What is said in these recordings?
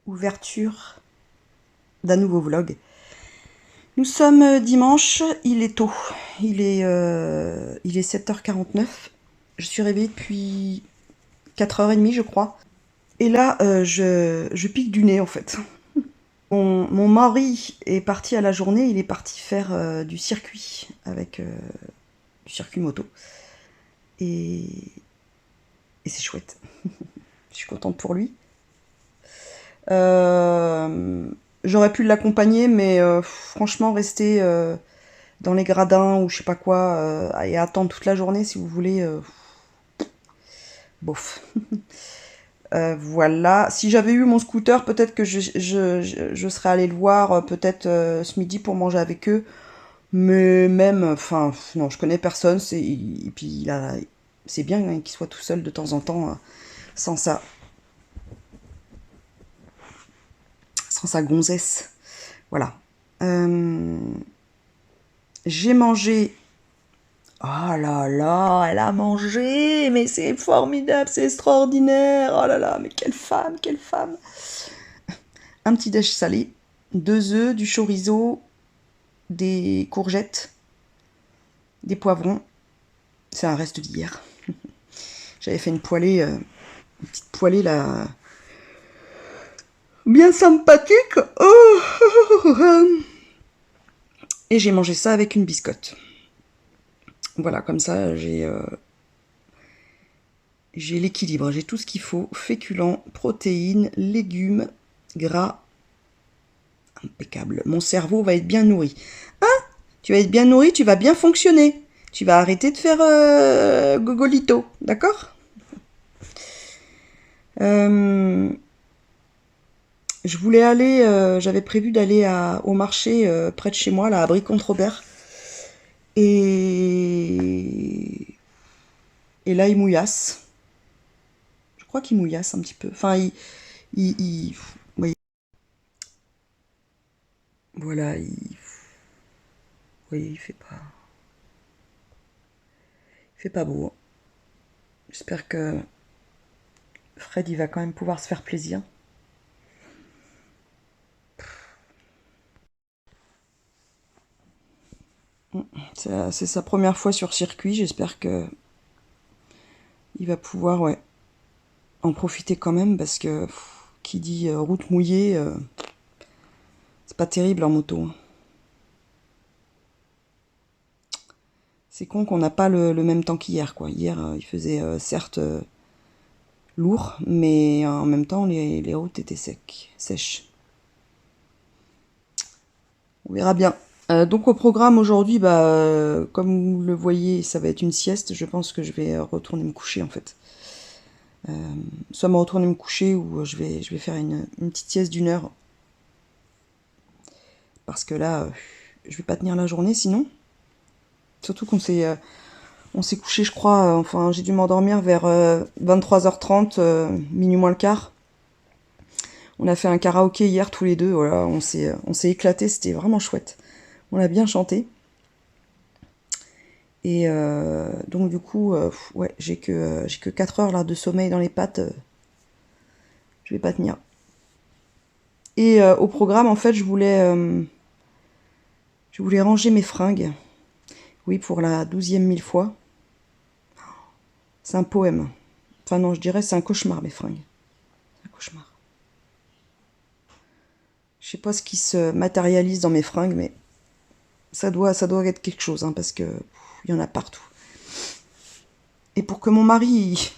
ouverture d'un nouveau vlog. Nous sommes dimanche, il est tôt, il est 7h49. Je suis réveillée depuis 4h30 je crois. Et là, je pique du nez en fait. Mon mari est parti à la journée, il est parti faire du circuit avec du circuit moto. Et, et c'est chouette. Je suis contente pour lui. J'aurais pu l'accompagner, mais franchement, rester dans les gradins ou je sais pas quoi et attendre toute la journée, si vous voulez, bof. Voilà. Si j'avais eu mon scooter, peut-être que je serais allée le voir peut-être ce midi pour manger avec eux. Mais même, enfin, non, je connais personne. Et puis c'est bien hein, qu'il soit tout seul de temps en temps, sans sa gonzesse. Voilà. J'ai mangé. Oh là là, elle a mangé, mais c'est formidable, c'est extraordinaire. Oh là là, mais quelle femme, quelle femme. Un petit déj salé, 2 œufs, du chorizo, des courgettes, des poivrons. C'est un reste d'hier. J'avais fait une petite poêlée là, bien sympathique. Et j'ai mangé ça avec une biscotte. Voilà, comme ça, j'ai l'équilibre, j'ai tout ce qu'il faut. Féculents, protéines, légumes, gras. Impeccable. Mon cerveau va être bien nourri. Hein? Tu vas être bien nourri, tu vas bien fonctionner. Tu vas arrêter de faire gogolito, d'accord? Je voulais aller, j'avais prévu d'aller au marché près de chez moi, là, à Brie-Contre-Robert. Et là, il mouillasse. Je crois qu'il mouillasse un petit peu. Enfin, oui, voilà, oui, il fait pas beau. J'espère que Fred, il va quand même pouvoir se faire plaisir. C'est sa première fois sur circuit. J'espère que il va pouvoir, ouais, en profiter quand même parce que qui dit route mouillée, c'est pas terrible en moto. C'est con qu'on n'a pas le même temps qu'hier, quoi. Hier, il faisait certes lourd, mais en même temps, les routes étaient sèches. On verra bien. Donc au programme aujourd'hui, bah, comme vous le voyez, ça va être une sieste. Je pense que je vais retourner me coucher en fait. Soit me retourner me coucher ou je vais faire une petite sieste d'1 heure. Parce que là, je vais pas tenir la journée sinon. Surtout on s'est couché, je crois, enfin j'ai dû m'endormir vers 23h30, minuit moins le quart. On a fait un karaoké hier tous les deux, voilà, on s'est éclaté, c'était vraiment chouette. On a bien chanté. Et donc du coup, ouais, j'ai que 4 heures là de sommeil dans les pattes. Je vais pas tenir. Et au programme, en fait, je voulais ranger mes fringues. Oui, pour la 12e mille fois. C'est un poème. Enfin non, je dirais c'est un cauchemar, mes fringues. C'est un cauchemar. Je sais pas ce qui se matérialise dans mes fringues, mais ça doit être quelque chose, hein, parce que il y en a partout. Et pour que mon mari,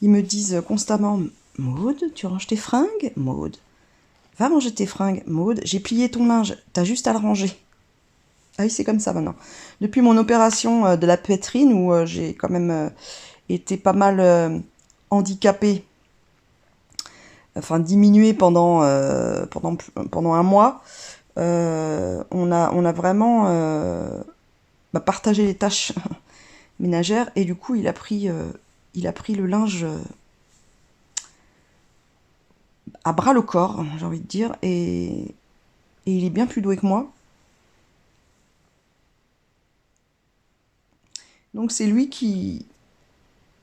il me dise constamment, Maude, tu ranges tes fringues? Maude, va manger tes fringues. Maude, j'ai plié ton linge, t'as juste à le ranger. Ah oui, c'est comme ça maintenant. Depuis mon opération de la poitrine, où j'ai quand même été pas mal handicapée, enfin diminuée pendant un mois, on a vraiment partagé les tâches ménagères, et du coup il a pris le linge à bras le corps, j'ai envie de dire, et il est bien plus doué que moi. Donc c'est lui qui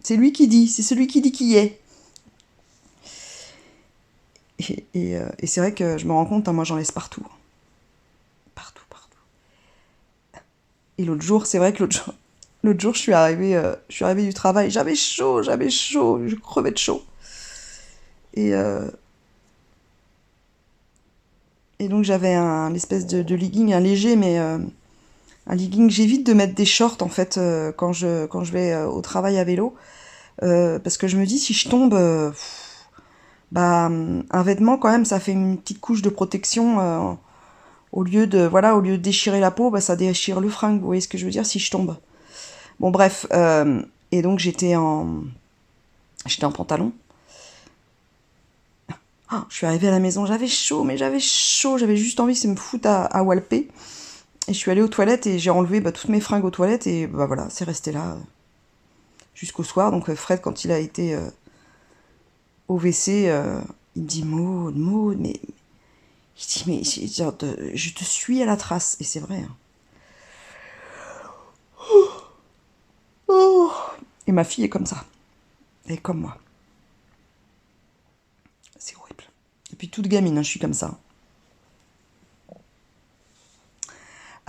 dit, c'est celui qui dit qui est. Et c'est vrai que je me rends compte, hein, moi j'en laisse partout. Partout. Et l'autre jour, c'est vrai que l'autre jour, je suis arrivée du travail, j'avais chaud, je crevais de chaud. Et, euh, et donc j'avais un espèce de legging, un léger, mais un legging. J'évite de mettre des shorts en fait quand je vais au travail à vélo, parce que je me dis si je tombe, bah un vêtement quand même, ça fait une petite couche de protection. Au lieu de déchirer la peau, bah, ça déchire le fringue. Vous voyez ce que je veux dire si je tombe. Bon bref, et donc j'étais en pantalon. Ah, je suis arrivée à la maison, j'avais chaud, j'avais juste envie de me foutre à walper. Et je suis allée aux toilettes et j'ai enlevé toutes mes fringues aux toilettes et bah voilà, c'est resté là jusqu'au soir. Donc Fred, quand il a été au WC, il me dit Maud, mais... Il dit, mais je te suis à la trace. Et c'est vrai. Hein. Oh. Et ma fille est comme ça. Elle est comme moi. C'est horrible. Et puis toute gamine, hein, je suis comme ça.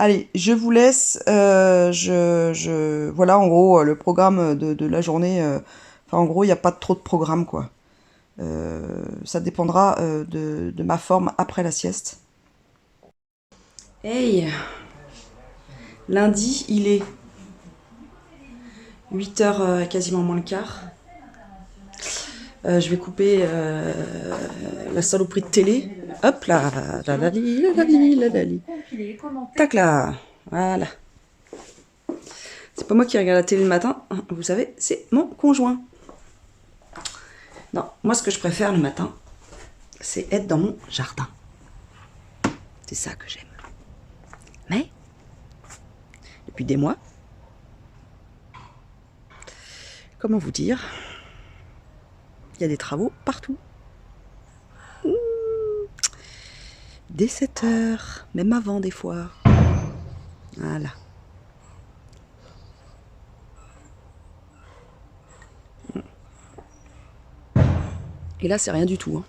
Allez, je vous laisse. Voilà, en gros, le programme de la journée. Enfin, en gros, il n'y a pas trop de programme, quoi. Ça dépendra de ma forme après la sieste. Hey, lundi, il est 8h, quasiment moins le quart. Je vais couper la saloperie de télé. Hop là, la li. Tac là, voilà. C'est pas moi qui regarde la télé le matin, vous savez, c'est mon conjoint. Non, moi ce que je préfère le matin, c'est être dans mon jardin. C'est ça que j'aime. Mais, depuis des mois, comment vous dire, il y a des travaux partout. Dès 7h, même avant des fois. Voilà. Et là, c'est rien du tout. Hein.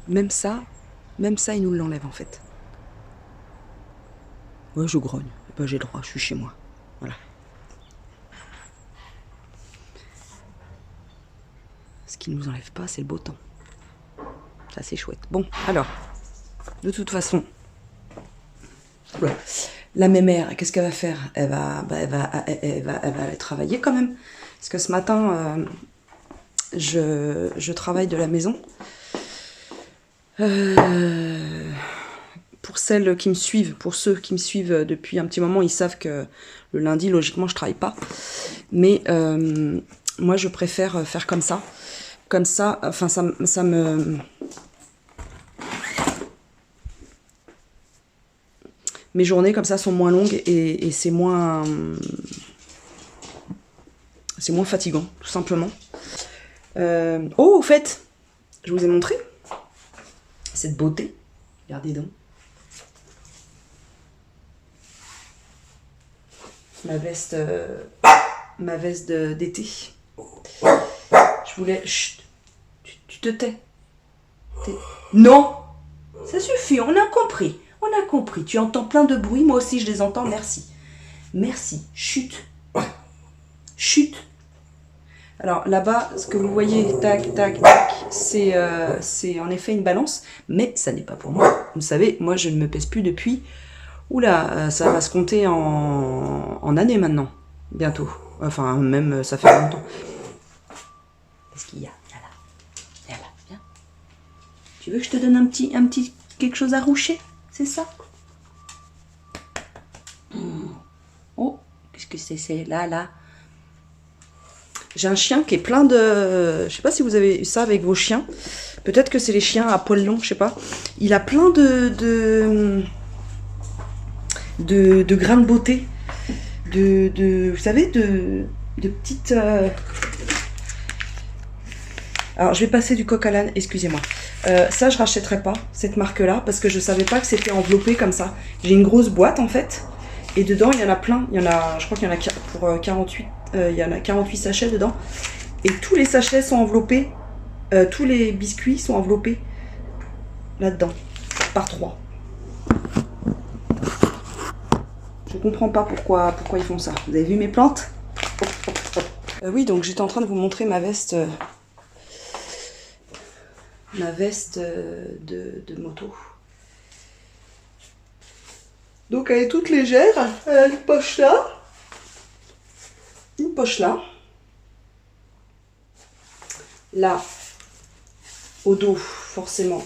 Même ça, ils nous l'enlèvent en fait. Ouais, je grogne. Ben, j'ai le droit, je suis chez moi. Voilà. Ce qui ne nous enlève pas, c'est le beau temps. Ça, c'est chouette. Bon, alors, de toute façon, la mémère, qu'est-ce qu'elle va faire? Elle va aller travailler quand même. Parce que ce matin, je travaille de la maison. Pour celles qui me suivent, pour ceux qui me suivent depuis un petit moment, ils savent que le lundi, logiquement, je travaille pas. Mais moi, je préfère faire comme ça. Comme ça, enfin, ça me... Mes journées, comme ça, sont moins longues et c'est moins... C'est moins fatigant, tout simplement. Oh, au fait, je vous ai montré cette beauté. Regardez donc. Ma veste d'été. Je voulais... Chut, tu te tais. Non. Ça suffit, on a compris. Tu entends plein de bruit, moi aussi je les entends, merci. Merci, chut. Chut. Alors là-bas, ce que vous voyez, tac, tac, tac, c'est en effet une balance, mais ça n'est pas pour moi. Vous savez, moi je ne me pèse plus depuis... Oula, ça va se compter en années maintenant, bientôt. Enfin, même, ça fait longtemps. Qu'est-ce qu'il y a? Là, viens. Tu veux que je te donne un petit quelque chose à roucher? C'est ça? Oh, qu'est-ce que c'est là? J'ai un chien qui est plein de... Je sais pas si vous avez eu ça avec vos chiens. Peut-être que c'est les chiens à poils longs, je sais pas. Il a plein de grains de beauté. Vous savez, de petites... Alors, je vais passer du coq à l'âne, excusez-moi. Ça, je rachèterai pas, cette marque-là, parce que je savais pas que c'était enveloppé comme ça. J'ai une grosse boîte, en fait, Et dedans, il y en a plein. Il y en a, je crois qu'il y en a pour 48, il y en a 48 sachets dedans. Et tous les sachets sont enveloppés, tous les biscuits sont enveloppés là-dedans, par 3. Je comprends pas pourquoi ils font ça. Vous avez vu mes plantes? Oui, donc j'étais en train de vous montrer ma veste. De moto. Donc elle est toute légère. Elle a une poche là. Une poche là. Là, au dos, forcément,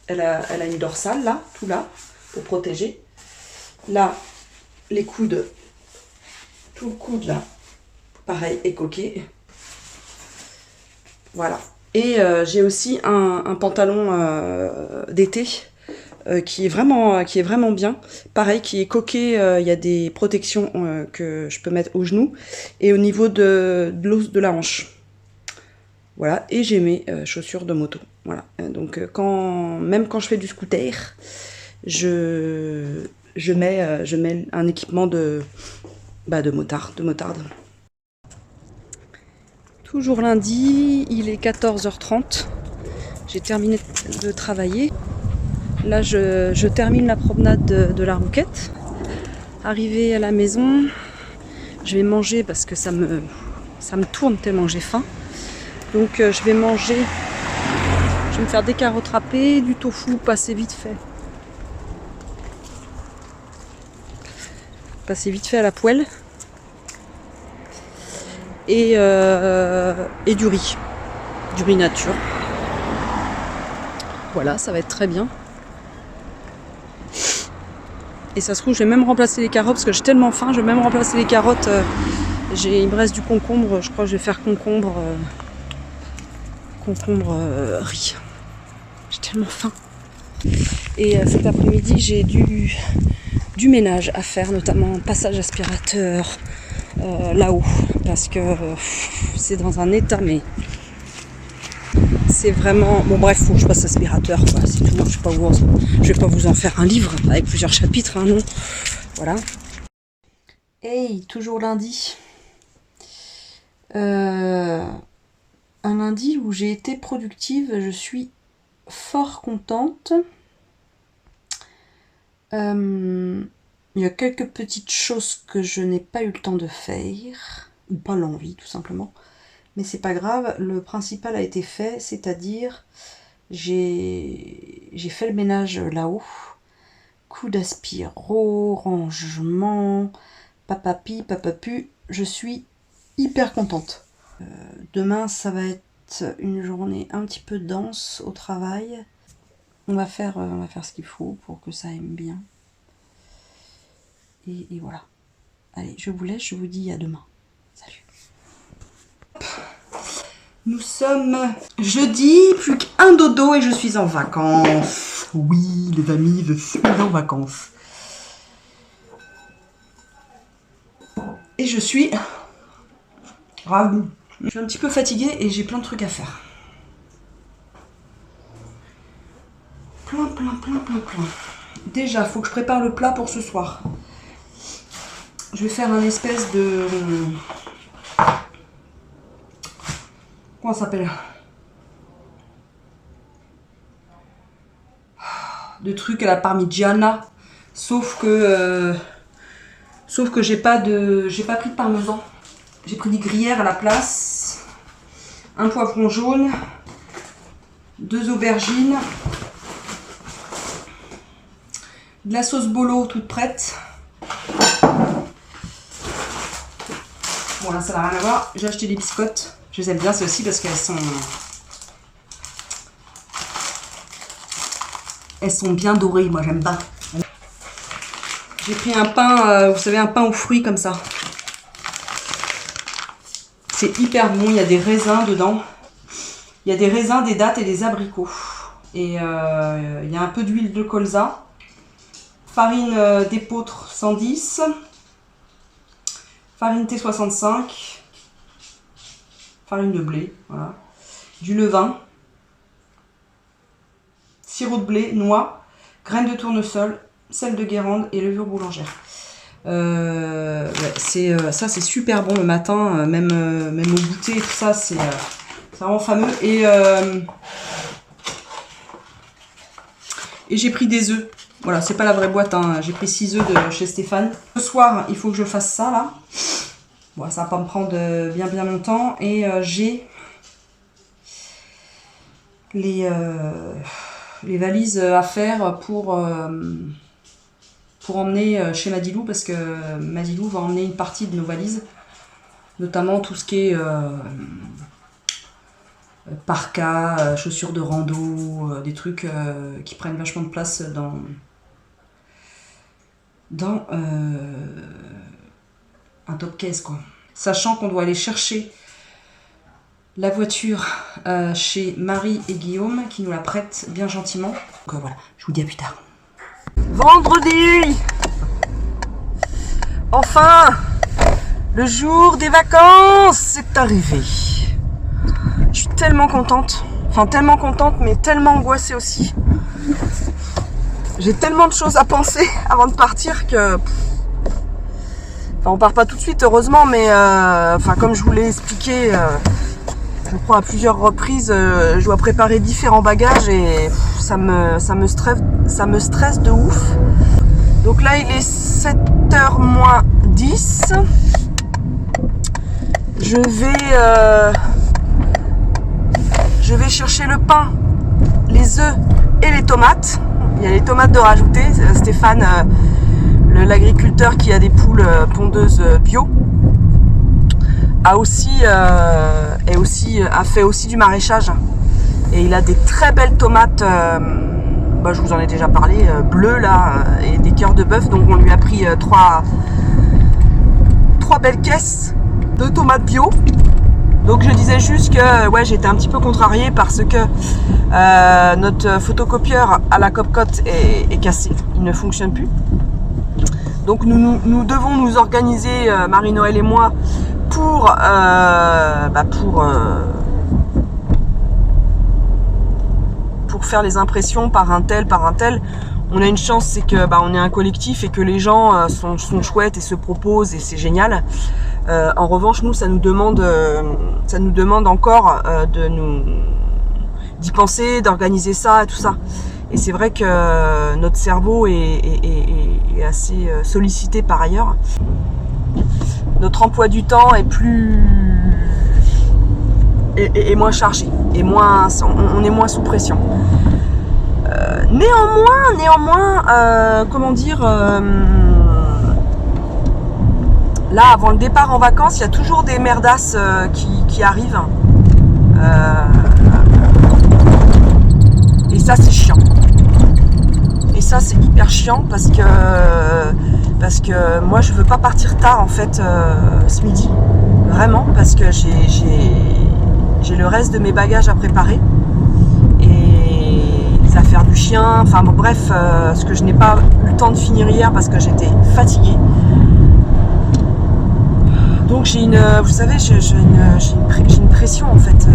elle a une dorsale là, tout là, pour protéger. Là, les coudes, tout le coude là, pareil, écoqué. Voilà. Et j'ai aussi un pantalon d'été qui est vraiment bien. Pareil, qui est coqué, il y a des protections que je peux mettre au genou et au niveau de l'os de la hanche. Voilà, et j'ai mes chaussures de moto. Voilà, donc même quand je fais du scooter, je mets un équipement de motarde. Toujours lundi, il est 14h30. J'ai terminé de travailler. Là, je termine la promenade de la Rouquette. Arrivée à la maison, je vais manger parce que ça me tourne tellement j'ai faim. Donc je vais manger, je vais me faire des carottes râpées, du tofu, passer vite fait. Passer vite fait à la poêle. Et du riz nature. Voilà, ça va être très bien. Et ça se trouve, je vais même remplacer les carottes parce que j'ai tellement faim, je vais même remplacer les carottes. Il me reste du concombre, je crois que je vais faire concombre riz. J'ai tellement faim. Et cet après-midi, j'ai du ménage à faire, notamment un passage aspirateur là-haut, parce que c'est dans un état, mais c'est vraiment... Bon bref, faut que je passe aspirateur, quoi, c'est tout. Je vais pas vous en faire un livre avec plusieurs chapitres, hein, non. Voilà. Hey, toujours lundi. Un lundi où j'ai été productive, je suis fort contente. Il y a quelques petites choses que je n'ai pas eu le temps de faire, ou pas l'envie tout simplement, mais c'est pas grave, le principal a été fait, c'est-à-dire j'ai fait le ménage là-haut, coup d'aspiro, rangement, papapi, papapu, je suis hyper contente. Demain ça va être une journée un petit peu dense au travail. On va faire ce qu'il faut pour que ça aille bien. Et voilà. Allez, je vous laisse, je vous dis à demain. Salut. Nous sommes jeudi, plus qu'un dodo et je suis en vacances. Oui, les amis, je suis en vacances. Et je suis ravie. Je suis un petit peu fatiguée et j'ai plein de trucs à faire. Plein. Déjà, faut que je prépare le plat pour ce soir. Je vais faire un espèce de... Comment ça s'appelle? De trucs à la parmigiana. Sauf que j'ai pas pris de parmesan. J'ai pris des gruyères à la place. Un poivron jaune. 2 aubergines. De la sauce bolo toute prête. Bon là ça n'a rien à voir. J'ai acheté des biscottes. Je les aime bien, c'est aussi parce qu'elles sont bien dorées. Moi j'aime pas. J'ai pris un pain, vous savez, un pain aux fruits comme ça. C'est hyper bon. Il y a des raisins dedans. Il y a des raisins, des dattes et des abricots. Et il y a un peu d'huile de colza. Farine d'épeautre 110. Farine T65. Farine de blé, voilà. Du levain. Sirop de blé, noix, graines de tournesol, sel de Guérande et levure boulangère. Ouais, ça c'est super bon le matin, même au goûter et tout ça, c'est vraiment fameux. Et j'ai pris des œufs. Voilà, c'est pas la vraie boîte, hein. J'ai pris 6 œufs de chez Stéphane. Ce soir, il faut que je fasse ça là. Bon, ça va pas me prendre bien longtemps. Et j'ai les valises à faire pour emmener chez Madilou, parce que Madilou va emmener une partie de nos valises, notamment tout ce qui est parka, chaussures de rando, des trucs qui prennent vachement de place dans un top case, quoi. Sachant qu'on doit aller chercher la voiture chez Marie et Guillaume qui nous la prêtent bien gentiment. Donc voilà, je vous dis à plus tard. Vendredi, enfin, le jour des vacances c'est arrivé. Je suis tellement contente, mais tellement angoissée aussi. J'ai tellement de choses à penser avant de partir que... Enfin, on part pas tout de suite, heureusement, mais comme je vous l'ai expliqué, je crois à plusieurs reprises, je dois préparer différents bagages et ça me stresse de ouf. Donc là, il est 7h moins 10. Je vais chercher le pain, les œufs et les tomates. Il y a les tomates de rajouter. Stéphane, l'agriculteur qui a des poules pondeuses bio, a fait aussi du maraîchage. Et il a des très belles tomates, je vous en ai déjà parlé, bleues là, et des cœurs de bœuf. Donc on lui a pris trois belles caisses de tomates bio. Donc je disais juste que ouais, j'étais un petit peu contrariée parce que notre photocopieur à la Copcote est cassé, il ne fonctionne plus. Donc nous devons nous organiser, Marie-Noël et moi, pour faire les impressions par un tel. On a une chance, c'est que on est un collectif et que les gens sont chouettes et se proposent et c'est génial. En revanche, nous, ça nous demande encore d'y penser, d'organiser ça et tout ça. Et c'est vrai que notre cerveau est assez sollicité par ailleurs. Notre emploi du temps est moins chargé, on est moins sous pression. Néanmoins, là, avant le départ en vacances, il y a toujours des merdasses qui arrivent. Et ça, c'est chiant. Et ça, c'est hyper chiant parce que moi, je veux pas partir tard en fait ce midi. Vraiment, parce que j'ai le reste de mes bagages à préparer. Et les affaires du chien, enfin bon, bref, ce que je n'ai pas eu le temps de finir hier parce que j'étais fatiguée. Donc j'ai une pression en fait.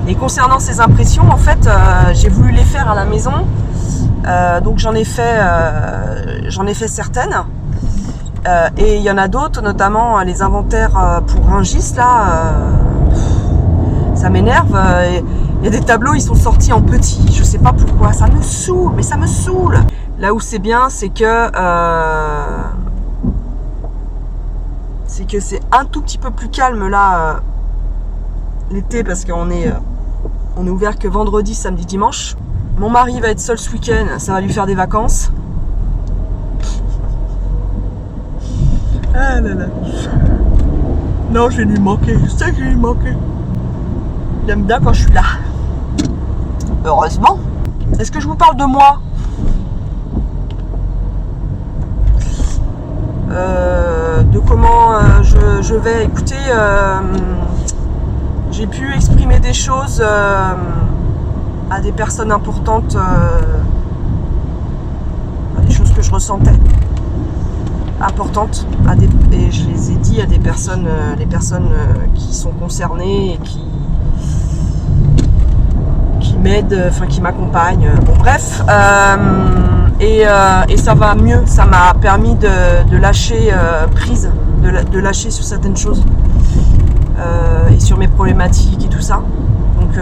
Et concernant ces impressions, en fait, j'ai voulu les faire à la maison. Donc j'en ai fait certaines. Et il y en a d'autres, notamment les inventaires pour Rungis là. Ça m'énerve. Il y a des tableaux, ils sont sortis en petit. Je sais pas pourquoi. Ça me saoule, mais ça me saoule. Là où c'est bien, c'est que c'est un tout petit peu plus calme là l'été parce qu'on est ouvert que vendredi, samedi, dimanche. Mon mari va être seul ce week-end, ça va lui faire des vacances. Ah là là. Non, je vais lui manquer, je sais que je vais lui manquer. Il aime bien quand je suis là. Heureusement. Est-ce que je vous parle de moi ? De comment je vais. Écoutez, j'ai pu exprimer des choses à des personnes importantes, des choses que je ressentais importantes, et je les ai dit à des personnes, les personnes qui sont concernées et qui m'aident, enfin qui m'accompagnent. Bon bref, Et ça va mieux. Ça m'a permis de lâcher prise, de lâcher sur certaines choses et sur mes problématiques et tout ça. Donc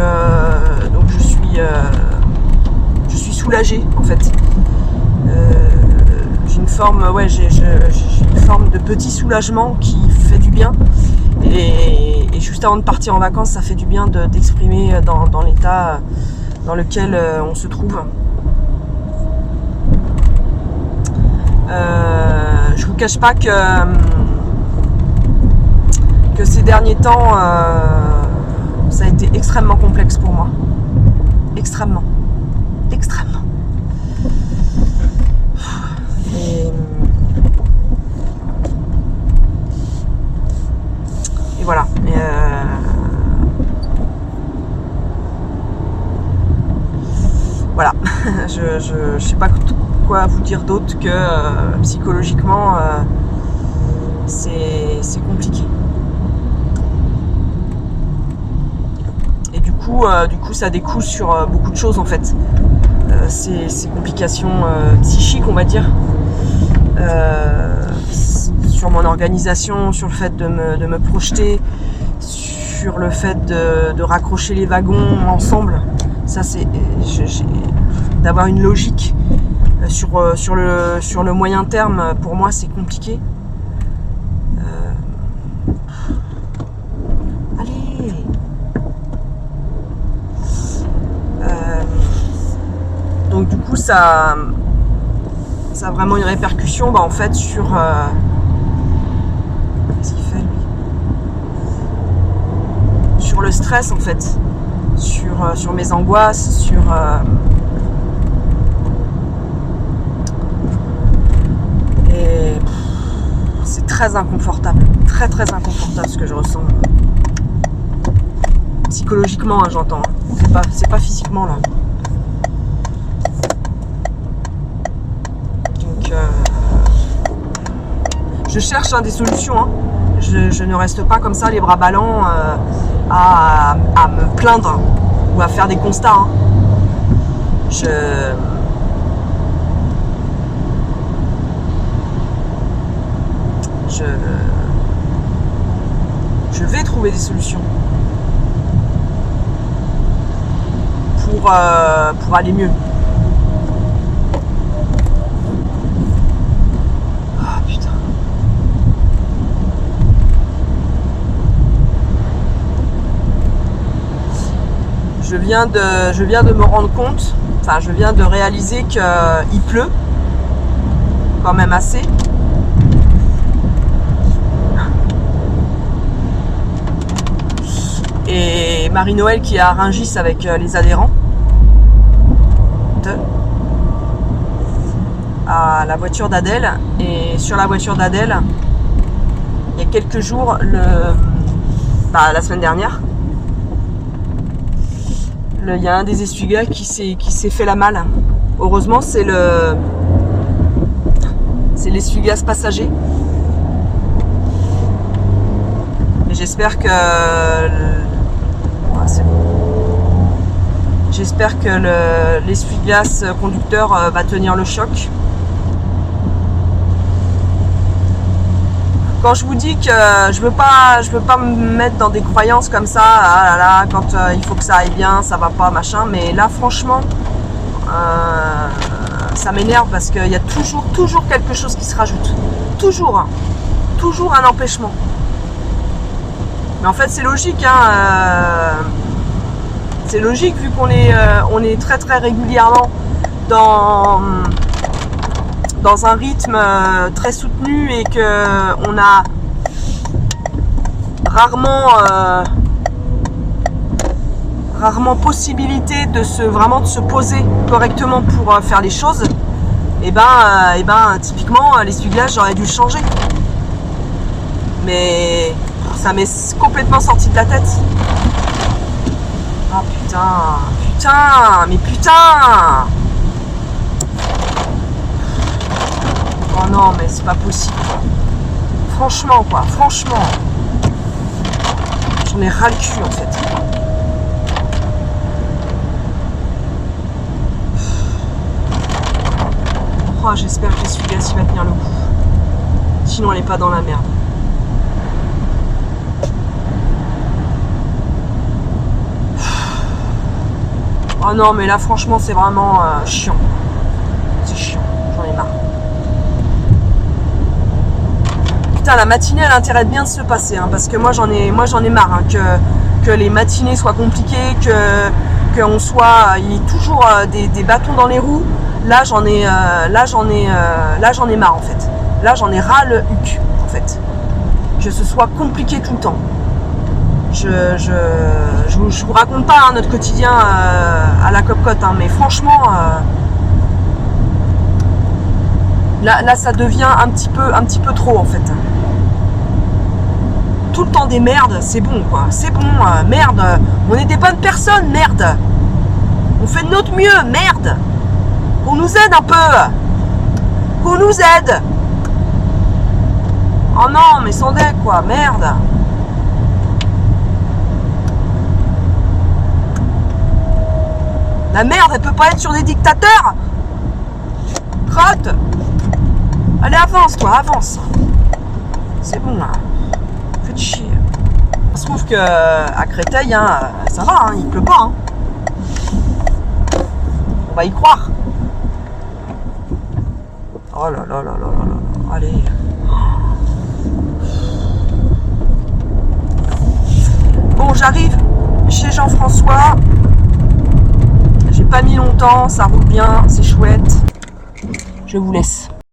je suis soulagée en fait. J'ai une forme, j'ai une forme de petit soulagement qui fait du bien. Et juste avant de partir en vacances, ça fait du bien d'exprimer dans l'état dans lequel on se trouve. Je vous cache pas que ces derniers temps, ça a été extrêmement complexe pour moi. Extrêmement. Et voilà. Voilà. Je sais pas quoi vous dire d'autre que psychologiquement, c'est compliqué. Et du coup, ça découle sur beaucoup de choses en fait. Ces complications psychiques, on va dire, sur mon organisation, sur le fait de me projeter, sur le fait de raccrocher les wagons ensemble. Ça, c'est d'avoir une logique sur le moyen terme. Pour moi, c'est compliqué. Allez. Donc du coup, ça a vraiment une répercussion, en fait, sur qu'est-ce qu'il fait lui ? Sur le stress, en fait, sur mes angoisses, et c'est très inconfortable, très inconfortable ce que je ressens psychologiquement, hein, j'entends. C'est pas physiquement là. Donc je cherche des solutions. Hein. Je ne reste pas comme ça les bras ballants à me plaindre ou à faire des constats. Hein. Je vais trouver des solutions pour aller mieux. Ah putain. Je viens de me rendre compte, enfin je viens de réaliser qu'il pleut quand même assez. Et Marie-Noël qui est à Rungis avec les adhérents à la voiture d'Adèle. Et sur la voiture d'Adèle, il y a quelques jours, la semaine dernière, il y a un des essuie-glaces qui s'est fait la malle. Heureusement, c'est l'essuie-glace passager. Et j'espère que c'est bon. J'espère que l'essuie-glace conducteur va tenir le choc. Quand je vous dis que je veux pas me mettre dans des croyances comme ça, ah là là, quand il faut que ça aille bien, ça va pas, machin, mais là franchement, ça m'énerve parce qu'il y a toujours quelque chose qui se rajoute. Toujours un empêchement. Mais en fait c'est logique, hein. C'est logique vu qu'on est très régulièrement dans un rythme très soutenu et que on a rarement possibilité de se poser correctement pour faire les choses. Et typiquement l'essuie-glace j'aurais dû le changer. Mais ça m'est complètement sorti de la tête. Oh putain. Oh non, mais c'est pas possible. Franchement. J'en ai ras le cul en fait. Oh, j'espère que l'essuie-glace va tenir le coup. Sinon, elle n'est pas dans la merde. Oh non, mais là, franchement, c'est vraiment chiant. C'est chiant, j'en ai marre. Putain, la matinée, elle a intérêt bien de se passer, hein, parce que moi, j'en ai marre, hein, que les matinées soient compliquées, qu'on soit, il y ait toujours des bâtons dans les roues. Là, j'en ai marre, en fait. Là, j'en ai ras le huc, en fait. Que ce soit compliqué tout le temps. Je vous raconte pas hein, notre quotidien à la cocotte, hein, mais franchement, là, ça devient un petit peu trop, en fait. Tout le temps des merdes, c'est bon, quoi. C'est bon, merde. On est des bonnes personnes, merde. On fait de notre mieux, merde. Qu'on nous aide un peu. Qu'on nous aide. Oh non, mais sans deck, quoi, merde. La merde, elle peut pas être sur des dictateurs. Crotte. Allez, avance, toi, avance. C'est bon, là. Faites chier. Il se trouve que à Créteil, hein, ça va, hein, il pleut pas. Hein. On va y croire. Oh là là là là là là. Allez. Bon, j'arrive chez Jean-François. J'ai pas mis longtemps, ça roule bien, c'est chouette. Je vous laisse.